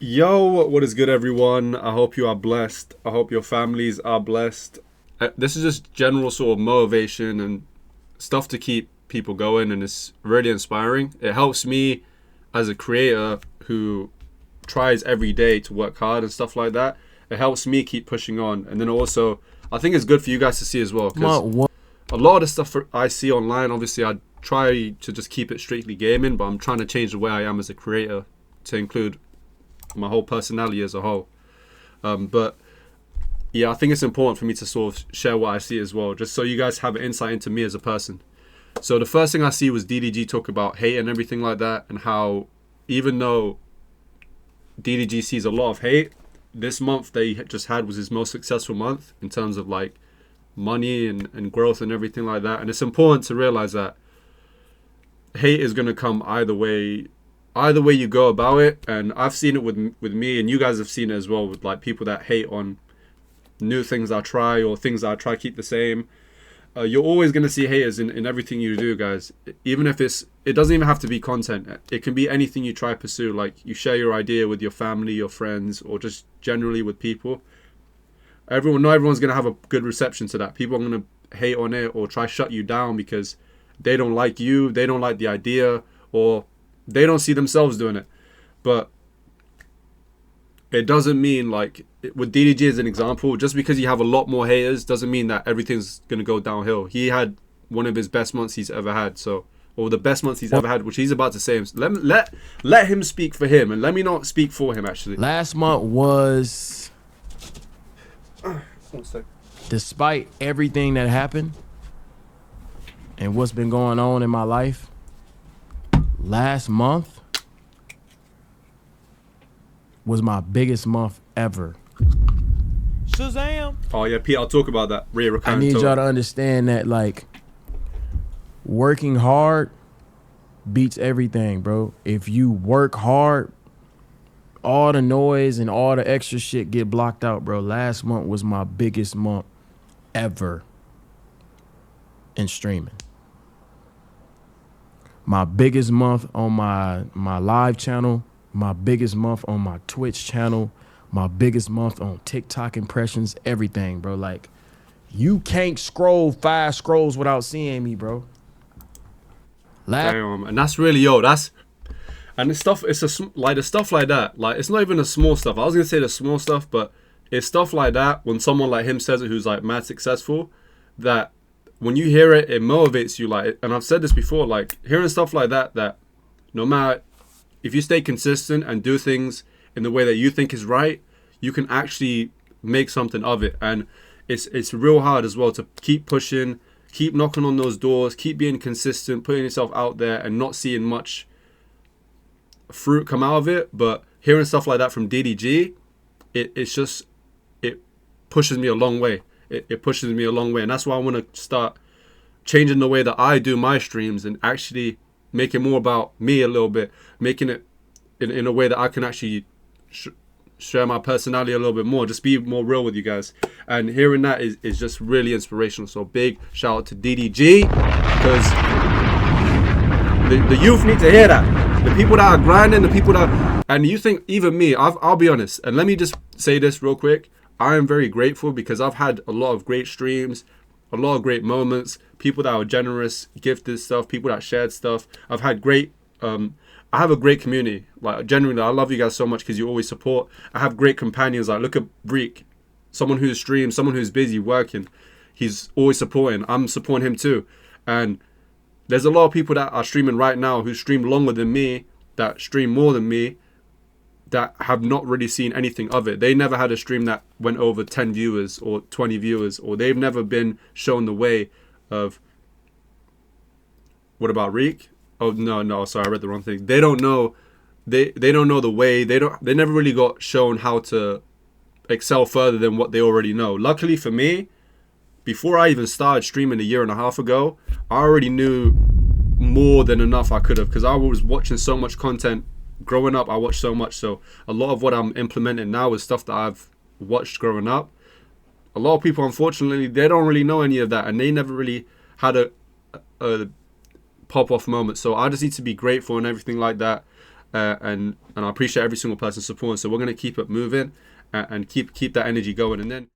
Yo, what is good, everyone? I hope you are blessed. I hope your families are blessed. This is just general sort of motivation and stuff to keep people going, and it's really inspiring. It helps me as a creator who tries every day to work hard and stuff like that. It helps me keep pushing on, and then also I think it's good for you guys to see as well because a lot of the stuff I see online, obviously, I try to just keep it strictly gaming, but I'm trying to change the way I am as a creator to include my whole personality as a whole. But yeah, I think it's important for me to sort of share what I see as well, just so you guys have an insight into me as a person. So the first thing I see was DDG talk about hate and everything like that, and how even though DDG sees a lot of hate, this month they just had was his most successful month in terms of like money and growth and everything like that. And it's important to realize that hate is going to come either way you go about it. And I've seen it with me, and you guys have seen it as well with like people that hate on new things I try or things I try to keep the same. You're always going to see haters in everything you do, guys. Even if it doesn't even have to be content. It can be anything you try to pursue. Like you share your idea with your family, your friends, or just generally with people. Not everyone's going to have a good reception to that. People are going to hate on it or try to shut you down because they don't like you, they don't like the idea, or they don't see themselves doing it. But it doesn't mean, like with DDG as an example, just because you have a lot more haters doesn't mean that everything's going to go downhill. He had one of his best months he's ever had, or the best months he's ever had, which he's about to say. Let him speak for him, and let me not speak for him, actually. Last month was, despite everything that happened and what's been going on in my life, last month was my biggest month ever. Shazam! Oh yeah, Pete, I'll talk about that. I need y'all to understand that, like, working hard beats everything, bro. If you work hard, all the noise and all the extra shit get blocked out, bro. Last month was my biggest month ever in streaming. My biggest month on my live channel, my biggest month on my Twitch channel, my biggest month on TikTok impressions, everything, bro. Like, you can't scroll 5 scrolls without seeing me, bro. Damn, and that's really and it's stuff. It's like the stuff like that. Like it's not even the small stuff. I was gonna say the small stuff, but it's stuff like that. When someone like him says it, who's like mad successful, that when you hear it, it motivates you. Like, and I've said this before, like hearing stuff like that, that no matter if you stay consistent and do things in the way that you think is right, you can actually make something of it. And it's real hard as well to keep pushing, keep knocking on those doors, keep being consistent, putting yourself out there and not seeing much fruit come out of it. But hearing stuff like that from DDG, it pushes me a long way. It pushes me a long way. And that's why I want to start changing the way that I do my streams and actually make it more about me a little bit, making it in a way that I can actually share my personality a little bit more, just be more real with you guys. And hearing that is just really inspirational. So big shout out to DDG, because the youth need to hear that. The people that are grinding, the people that, and you think, even me, I'll be honest, and let me just say this real quick. I am very grateful because I've had a lot of great streams, a lot of great moments, people that were generous, gifted stuff, people that shared stuff. I've had great, I have a great community. Like, genuinely, I love you guys so much because you always support. I have great companions. Like, look at Breek, someone who's streams, someone who's busy working. He's always supporting. I'm supporting him too. And there's a lot of people that are streaming right now who stream longer than me, that stream more than me, that have not really seen anything of it. They never had a stream that went over 10 viewers or 20 viewers, or they've never been shown the way of, what about Reek? Oh, no, sorry, I read the wrong thing. They don't know, they don't know the way, they never really got shown how to excel further than what they already know. Luckily for me, before I even started streaming a year and a half ago, I already knew more than enough I could have, because I was watching so much content. Growing up, I watched so much, so a lot of what I'm implementing now is stuff that I've watched growing up. A lot of people, unfortunately, they don't really know any of that, and they never really had a pop-off moment. So I just need to be grateful and everything like that. and I appreciate every single person supporting. So we're gonna keep it moving and keep that energy going, and then.